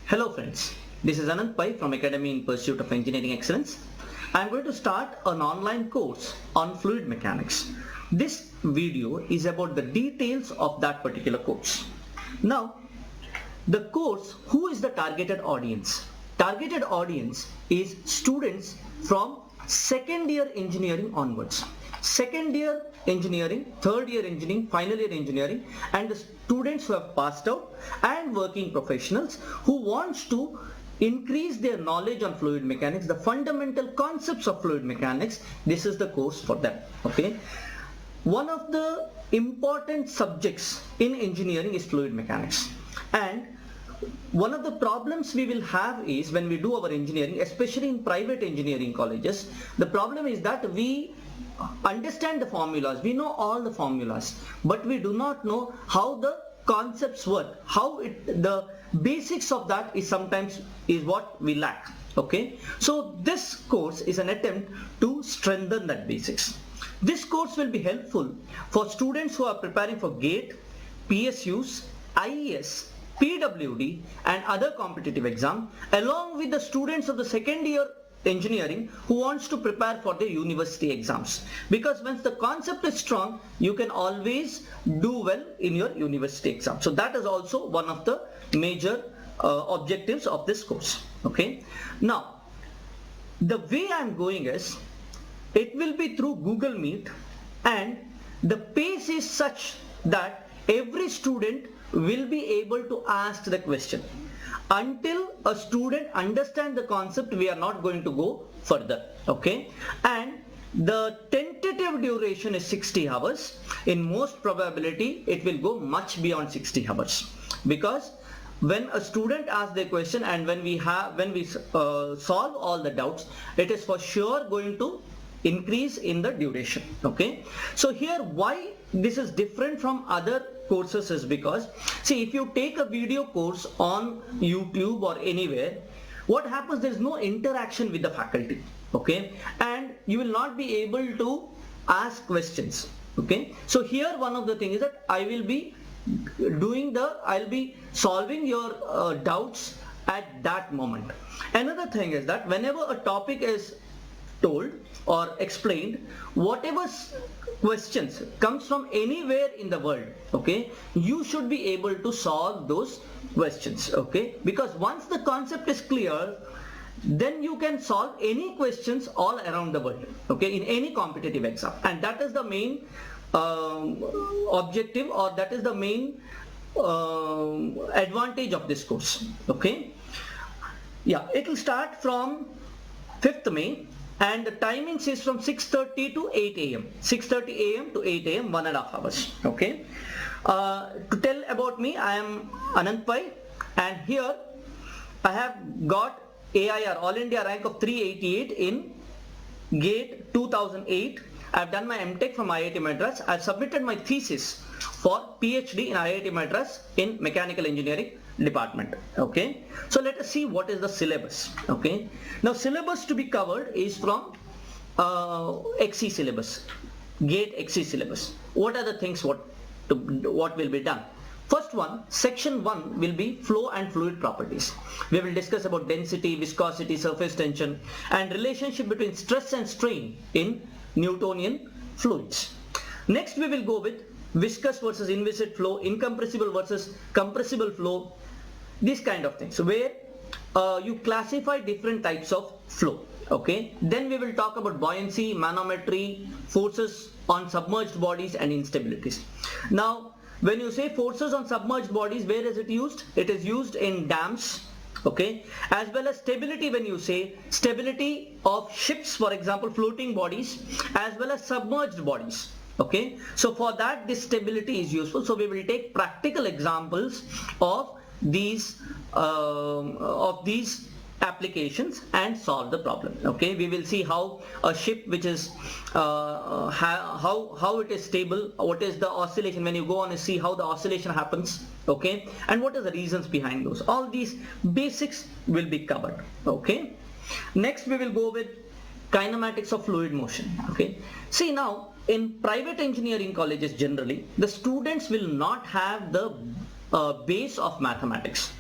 Hello friends, this is Anand Pai from Academy in Pursuit of Engineering Excellence. I am going to start an online course on fluid mechanics. This video is about the details of that particular course. Now, the course, who is the targeted audience? Targeted audience is students from second year engineering onwards. Second year engineering, third year engineering, final year engineering, and the students who have passed out and working professionals who wants to increase their knowledge on fluid mechanics, the fundamental concepts of fluid mechanics. This is the course for them. Okay. One of the important subjects in engineering is fluid mechanics, and one of the problems we will have is when we do our engineering, especially in private engineering colleges, the problem is that we understand the formulas, we know all the formulas, but we do not know how the concepts work, the basics of that is sometimes is what we lack. Okay, so this course is an attempt to strengthen that basics. This course will be helpful for students who are preparing for GATE, PSUs, IES, PWD and other competitive exam, along with the students of the second year engineering who wants to prepare for the university exams, because once the concept is strong, you can always do well in your university exam. So that is also one of the major objectives of this course. Okay, now the way I am going is, it will be through Google Meet, and the pace is such that every student will be able to ask the question. Until a student understands the concept, we are not going to go further. Okay, and the tentative duration is 60 hours. In most probability, it will go much beyond 60 hours, because when a student asks the question and when we solve all the doubts, it is for sure going to increase in the duration. Okay, so here why this is different from other courses is because, see, if you take a video course on YouTube or anywhere, what happens, there is no interaction with the faculty. Okay, and you will not be able to ask questions. Okay, so here one of the things is that I'll be solving your doubts at that moment. Another thing is that whenever a topic is told or explained, whatever questions comes from anywhere in the world, okay, you should be able to solve those questions. Okay, because once the concept is clear, then you can solve any questions all around the world, okay, in any competitive exam. And that is the main objective, or that is the main advantage of this course. Okay, yeah, it will start from 5th May, and the timings is from 6:30 to 8 a.m. 6:30 a.m. to 8 a.m. 1.5 hours. Okay, to tell about me, I am Anand Pai, and here I have got AIR, All India rank of 388 in GATE 2008. I have done my MTech from IIT Madras. I have submitted my thesis for PhD in IIT Madras in Mechanical Engineering department. Okay, so let us see what is the syllabus. Okay, now syllabus to be covered is from XE syllabus, GATE XE syllabus. What are the things what will be done? First one, section 1 will be flow and fluid properties. We will discuss about density, viscosity, surface tension and relationship between stress and strain in Newtonian fluids. Next we will go with viscous versus inviscid flow, incompressible versus compressible flow, these kind of things, where you classify different types of flow. Okay, then we will talk about buoyancy, manometry, forces on submerged bodies and instabilities. Now when you say forces on submerged bodies, where is it used? It is used in dams. Okay, as well as stability, when you say stability of ships, for example floating bodies, as well as submerged bodies. Okay, so for that this stability is useful. So we will take practical examples of these applications and solve the problem. Okay, we will see how a ship which is how it is stable, what is the oscillation, when you go on and see how the oscillation happens. Okay, and what are the reasons behind those. All these basics will be covered. Okay, next we will go with kinematics of fluid motion. Okay, see, now in private engineering colleges generally the students will not have the base of mathematics,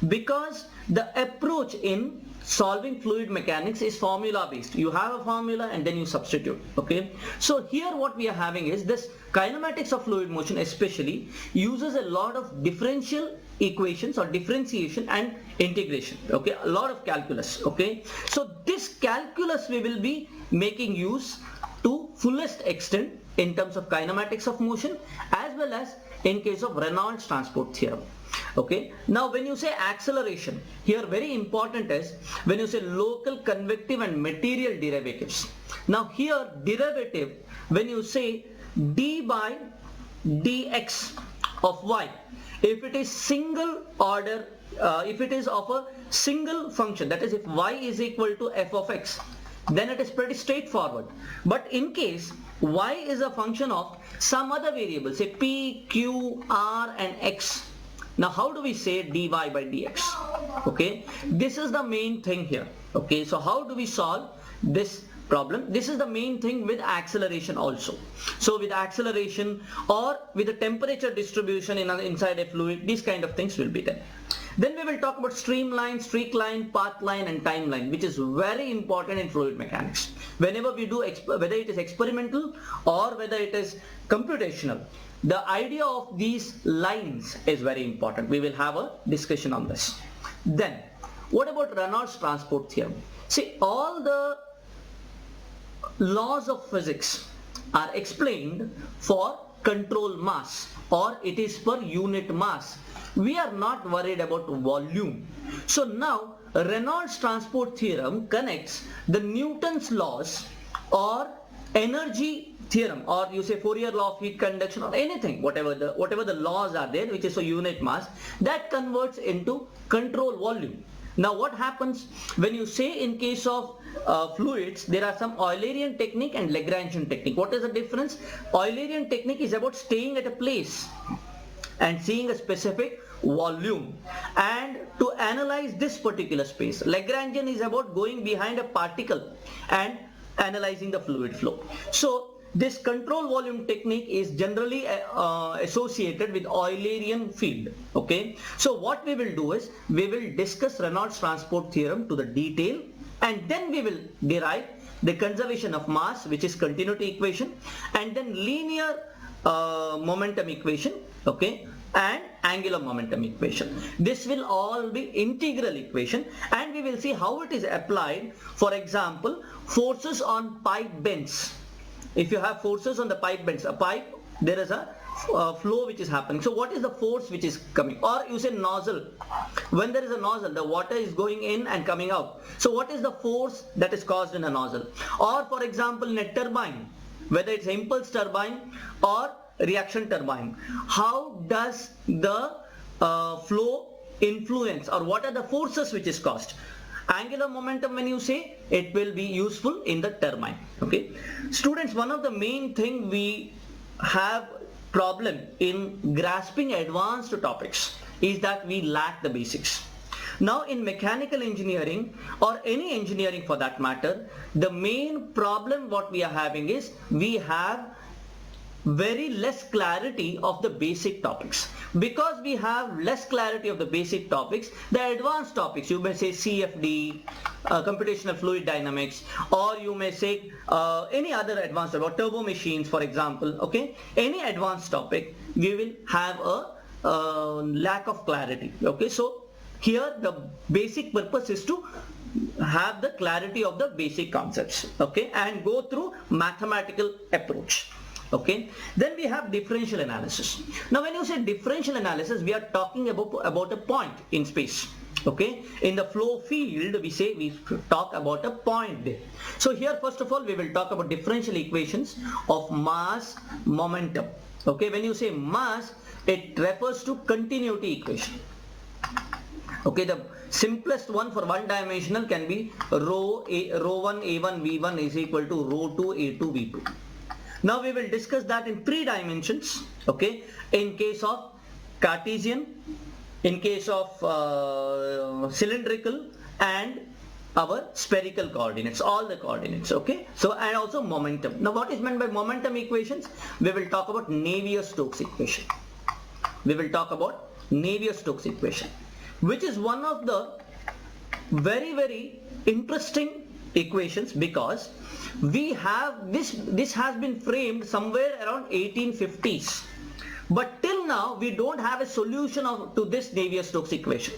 because the approach in solving fluid mechanics is formula based. You have a formula and then you substitute. Okay, so here what we are having is this kinematics of fluid motion especially uses a lot of differential equations or differentiation and integration. Okay, a lot of calculus. Okay, so this calculus we will be making use to fullest extent in terms of kinematics of motion as well as in case of Reynolds transport theorem. Okay, now when you say acceleration, here very important is when you say local convective and material derivatives. Now here derivative, when you say d by dx of y, if it is single order, if it is of a single function, that is if y is equal to f of x, then it is pretty straightforward. But in case y is a function of some other variable, say p, q, r and x, now how do we say dy by dx? Okay, this is the main thing here. Okay, so how do we solve this problem? This is the main thing with acceleration also. So with acceleration or with the temperature distribution inside a fluid, these kind of things will be there. Then we will talk about streamline, streak line, path line and timeline, which is very important in fluid mechanics. Whenever we do, whether it is experimental or whether it is computational, the idea of these lines is very important. We will have a discussion on this. Then what about Reynolds transport theorem? See, all the laws of physics are explained for control mass, or it is per unit mass. We are not worried about volume. So now Reynolds transport theorem connects the Newton's laws or energy theorem, or you say Fourier law of heat conduction or anything, whatever the laws are there, which is a unit mass, that converts into control volume. Now what happens when you say in case of fluids, there are some Eulerian technique and Lagrangian technique. What is the difference? Eulerian technique is about staying at a place and seeing a specific volume and to analyze this particular space. Lagrangian is about going behind a particle and analyzing the fluid flow. So this control volume technique is generally associated with Eulerian field. Okay, so what we will do is we will discuss Reynolds transport theorem to the detail, and then we will derive the conservation of mass, which is continuity equation, and then linear momentum equation, okay, and angular momentum equation. This will all be integral equation, and we will see how it is applied. For example, forces on pipe bends. If you have forces on the pipe bends, a pipe, there is a flow which is happening. So what is the force which is coming? Or you say nozzle. When there is a nozzle, the water is going in and coming out. So what is the force that is caused in a nozzle? Or for example, in a turbine, whether it's impulse turbine or reaction turbine, how does the flow influence, or what are the forces which is caused? Angular momentum, when you say, it will be useful in the turbine. Okay, students, one of the main thing we have problem in grasping advanced topics is that we lack the basics. Now in mechanical engineering or any engineering for that matter, the main problem what we are having is we have very less clarity of the basic topics. Because we have less clarity of the basic topics, the advanced topics, you may say CFD, computational fluid dynamics, or you may say any other advanced, about turbo machines for example, okay, any advanced topic, we will have a lack of clarity. Okay, so here the basic purpose is to have the clarity of the basic concepts, okay, and go through mathematical approach. Okay, then we have differential analysis. Now when you say differential analysis, we are talking about a point in space. Okay, in the flow field we talk about a point there. So here first of all we will talk about differential equations of mass momentum. Okay, when you say mass, it refers to continuity equation. Okay, the simplest one for one dimensional can be rho 1 a1 v1 is equal to rho 2 a2 v2. Now we will discuss that in 3 dimensions, okay, in case of Cartesian, in case of cylindrical, and our spherical coordinates, all the coordinates, okay. So and also momentum. Now what is meant by momentum equations? We will talk about Navier-Stokes equation. We will talk about Navier-Stokes equation, which is one of the very interesting equations, because we have this has been framed somewhere around 1850s, but till now we don't have a solution to this Navier-Stokes equation.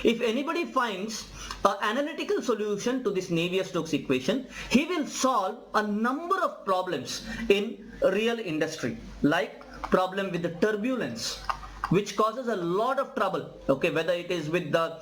If anybody finds an analytical solution to this Navier-Stokes equation, he will solve a number of problems in real industry, like problem with the turbulence, which causes a lot of trouble, okay, whether it is with the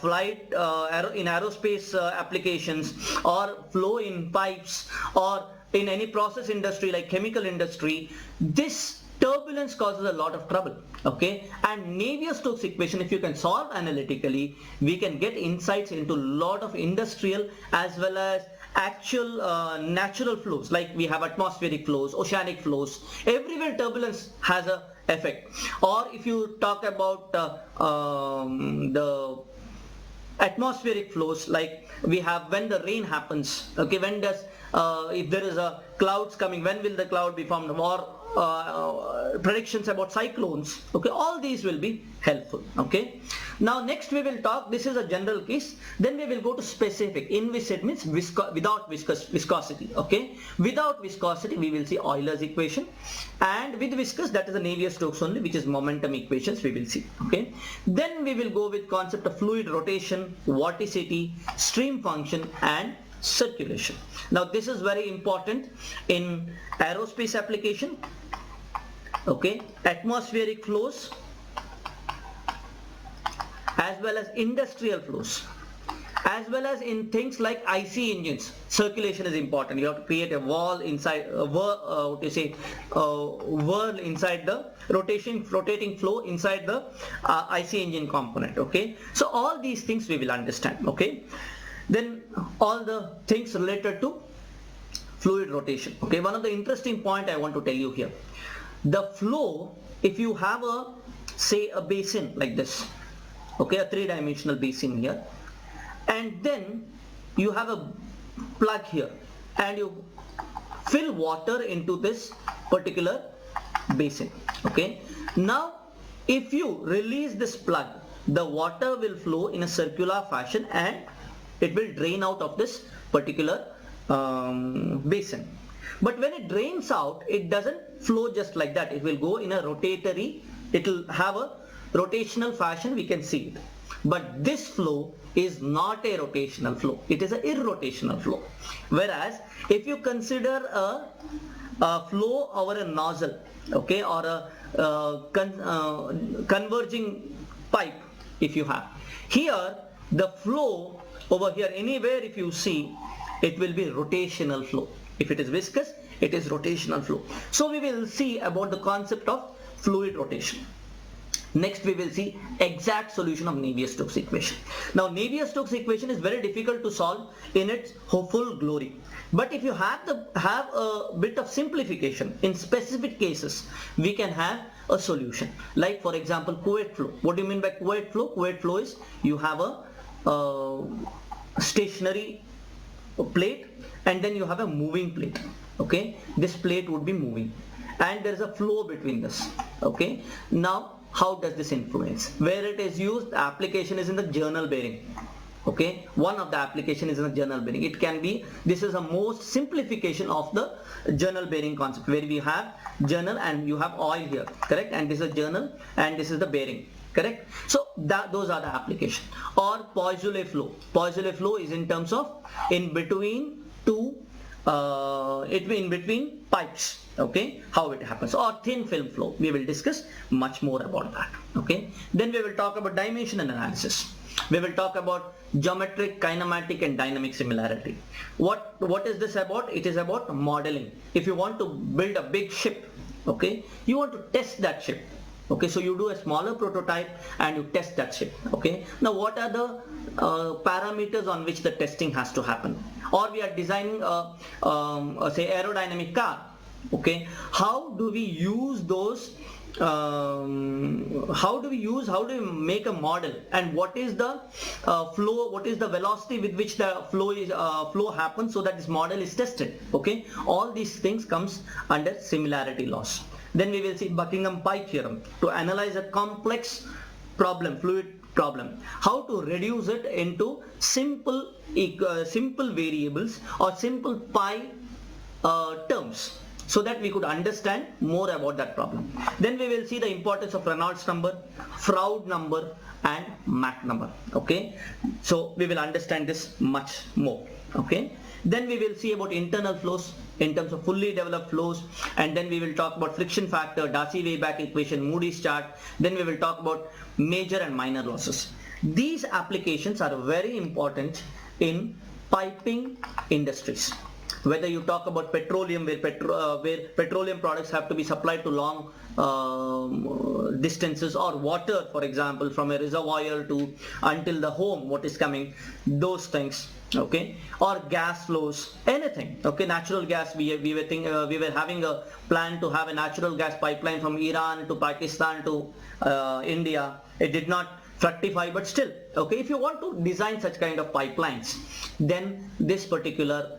flight in aerospace applications, or flow in pipes, or in any process industry like chemical industry. This turbulence causes a lot of trouble, okay, and Navier-Stokes equation, if you can solve analytically, we can get insights into a lot of industrial as well as actual natural flows, like we have atmospheric flows, oceanic flows. Everywhere turbulence has a effect. Or if you talk about the atmospheric flows, like we have when the rain happens, okay, when does if there is a clouds coming, when will the cloud be formed, or predictions about cyclones, okay, all these will be helpful, okay. Now next we will talk, this is a general case, then we will go to specific. Inviscid means without viscosity, okay. Without viscosity we will see Euler's equation, and with viscous, that is the Navier-Stokes only, which is momentum equations we will see, okay. Then we will go with concept of fluid rotation, vorticity, stream function, and circulation. Now this is very important in aerospace application, okay, atmospheric flows as well as industrial flows, as well as in things like IC engines. Circulation is important. You have to create a wall inside whirl inside the rotating flow inside the IC engine component, okay. So all these things we will understand, okay. Then all the things related to fluid rotation, okay. One of the interesting point I want to tell you here, the flow, if you have a, say, a basin like this, okay, a three-dimensional basin here, and then you have a plug here, and you fill water into this particular basin, okay. Now if you release this plug, the water will flow in a circular fashion and it will drain out of this particular basin. But when it drains out, it doesn't flow just like that. It will go in a rotatory, it will have a rotational fashion, we can see it. But this flow is not a rotational flow, it is an irrotational flow. Whereas if you consider a flow over a nozzle, okay, or a converging pipe, if you have, here the flow over here, anywhere if you see, it will be rotational flow. If it is viscous, it is rotational flow. So we will see about the concept of fluid rotation. Next we will see exact solution of Navier-Stokes equation. Now Navier-Stokes equation is very difficult to solve in its full glory. But if you have a bit of simplification in specific cases, we can have a solution. Like for example, Couette flow. What do you mean by Couette flow? Couette flow is you have a stationary plate and then you have a moving plate, okay. This plate would be moving and there is a flow between this, okay. Now how does this influence? Where it is used, the application is in the journal bearing, okay. One of the application is in the journal bearing. It can be, this is a most simplification of the journal bearing concept, where we have journal and you have oil here, correct, and this is a journal and this is the bearing, correct. So those are the application. Or Poiseuille flow. Poiseuille flow is in terms of in between two in between pipes, okay, how it happens. Or thin film flow, we will discuss much more about that, okay. Then we will talk about dimensional analysis. We will talk about geometric, kinematic and dynamic similarity. What is this about? It is about modeling. If you want to build a big ship, okay, you want to test that ship, okay, so you do a smaller prototype and you test that ship, okay. Now what are the parameters on which the testing has to happen? Or we are designing a say aerodynamic car, okay. How do we use those how do we make a model, and what is the flow, what is the velocity with which the flow happens, so that this model is tested, okay. All these things comes under similarity laws. Then we will see Buckingham Pi theorem to analyze a complex fluid problem, how to reduce it into simple variables or simple pi terms, so that we could understand more about that problem. Then we will see the importance of Reynolds number, Froude number and Mach number. Okay, so we will understand this much more. Okay, then we will see about internal flows in terms of fully developed flows, and then we will talk about friction factor, Darcy-Weisbach equation, Moody's chart. Then we will talk about major and minor losses. These applications are very important in piping industries. Whether you talk about petroleum, where petroleum products have to be supplied to long distances, or water, for example, from a reservoir to until the home, what is coming, those things. Okay, or gas flows, anything. Okay, natural gas. We were having a plan to have a natural gas pipeline from Iran to Pakistan to India. It did not fructify, but still, okay, if you want to design such kind of pipelines, then this particular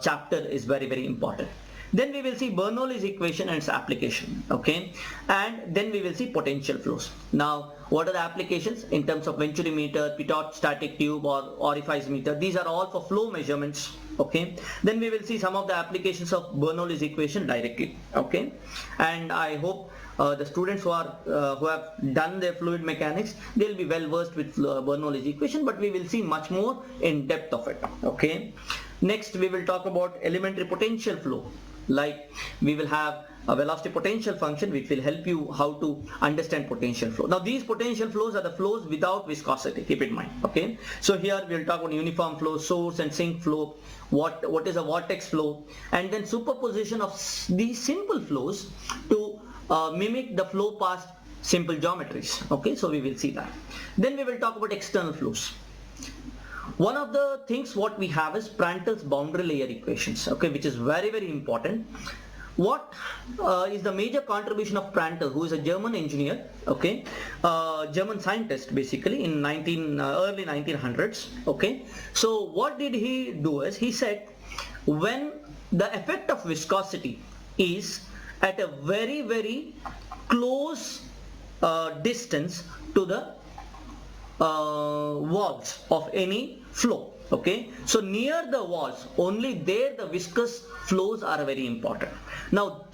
chapter is very, very important. Then we will see Bernoulli's equation and its application. Okay, and then we will see potential flows. Now, what are the applications in terms of venturi meter, pitot static tube or orifice meter? These are all for flow measurements. Okay, then we will see some of the applications of Bernoulli's equation directly. Okay, and I hope the students who have done their fluid mechanics, they'll be well versed with Bernoulli's equation, but we will see much more in depth of it. Okay, next we will talk about elementary potential flow. Like we will have a velocity potential function which will help you how to understand potential flow. Now these potential flows are the flows without viscosity, keep in mind. Okay, so here we will talk about uniform flow, source and sink flow, what is a vortex flow, and then superposition of these simple flows to mimic the flow past simple geometries. Okay, so we will see that. Then we will talk about external flows. One of the things what we have is Prandtl's boundary layer equations, okay, which is very, very important. What is the major contribution of Prandtl, who is a German engineer, okay, German scientist basically in early 1900s. Okay, so what did he do is he said when the effect of viscosity is at a very, very close distance to the walls of any flow. Okay, so near the walls, only there the viscous flows are very important. Now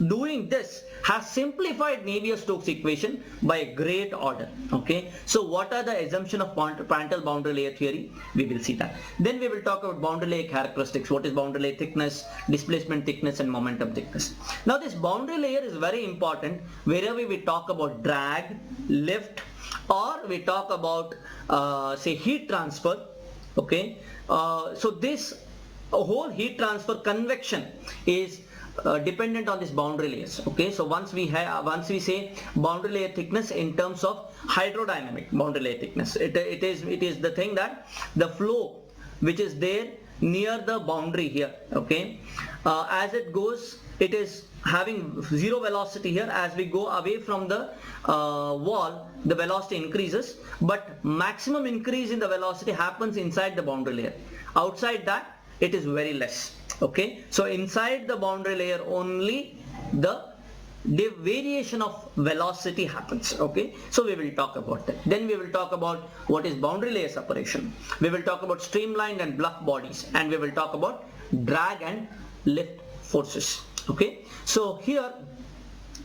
doing this has simplified Navier-Stokes equation by a great order. Okay, so what are the assumptions of Prandtl boundary layer theory? We will see that. Then we will talk about boundary layer characteristics. What is boundary layer thickness, displacement thickness and momentum thickness. Now this boundary layer is very important wherever we talk about drag, lift, or we talk about say heat transfer. Okay, so this whole heat transfer convection is dependent on this boundary layers. Okay, so once we say boundary layer thickness in terms of hydrodynamic boundary layer thickness, it is the thing that the flow which is there near the boundary here, okay, as it goes, it is having zero velocity here. As we go away from the wall, the velocity increases, but maximum increase in the velocity happens inside the boundary layer. Outside that, it is very less. Okay, so inside the boundary layer only the variation of velocity happens. Okay, so we will talk about that. Then we will talk about what is boundary layer separation. We will talk about streamlined and bluff bodies, and we will talk about drag and lift forces. Okay, so here,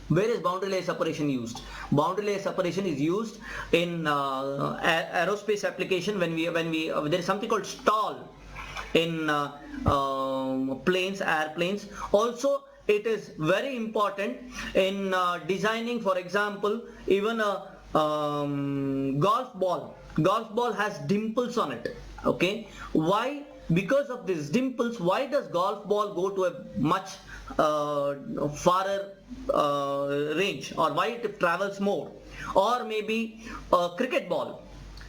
where is boundary layer separation used? Boundary layer separation is used in aerospace application when there is something called stall in airplanes. Also, it is very important in designing, for example, even a golf ball. Golf ball has dimples on it. Okay, why? Because of these dimples, why does golf ball go to a much farther range, or why it travels more? Or maybe a cricket ball,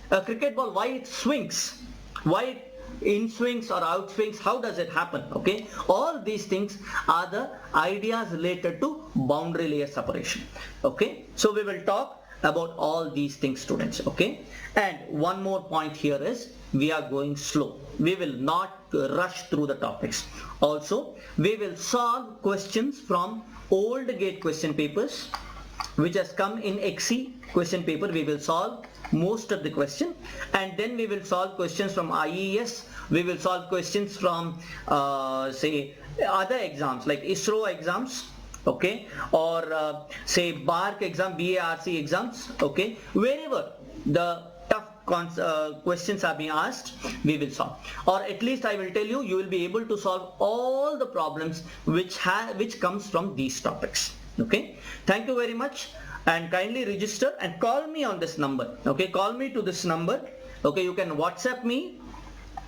why it swings, why it in swings or out swings, how does it happen? Okay, all these things are the ideas related to boundary layer separation. Okay, so we will talk about all these things, students. Okay, and one more point here is we are going slow. We will not rush through the topics. Also, we will solve questions from old GATE question papers, which has come in XE question paper. We will solve most of the question, and then we will solve questions from IES. We will solve questions from say other exams like ISRO exams, okay, or say BARC exam, BARC exams, okay, wherever the tough questions are being asked, we will solve, or at least I will tell you, you will be able to solve all the problems which comes from these topics. Okay, thank you very much, and kindly register and call me on this number. Okay, call me to this number. Okay, you can WhatsApp me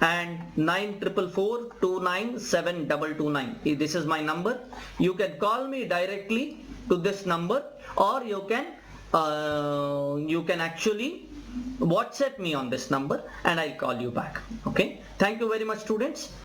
and 9442972229. This is my number. You can call me directly to this number, or you can actually WhatsApp me on this number and I'll call you back. Okay, thank you very much, students.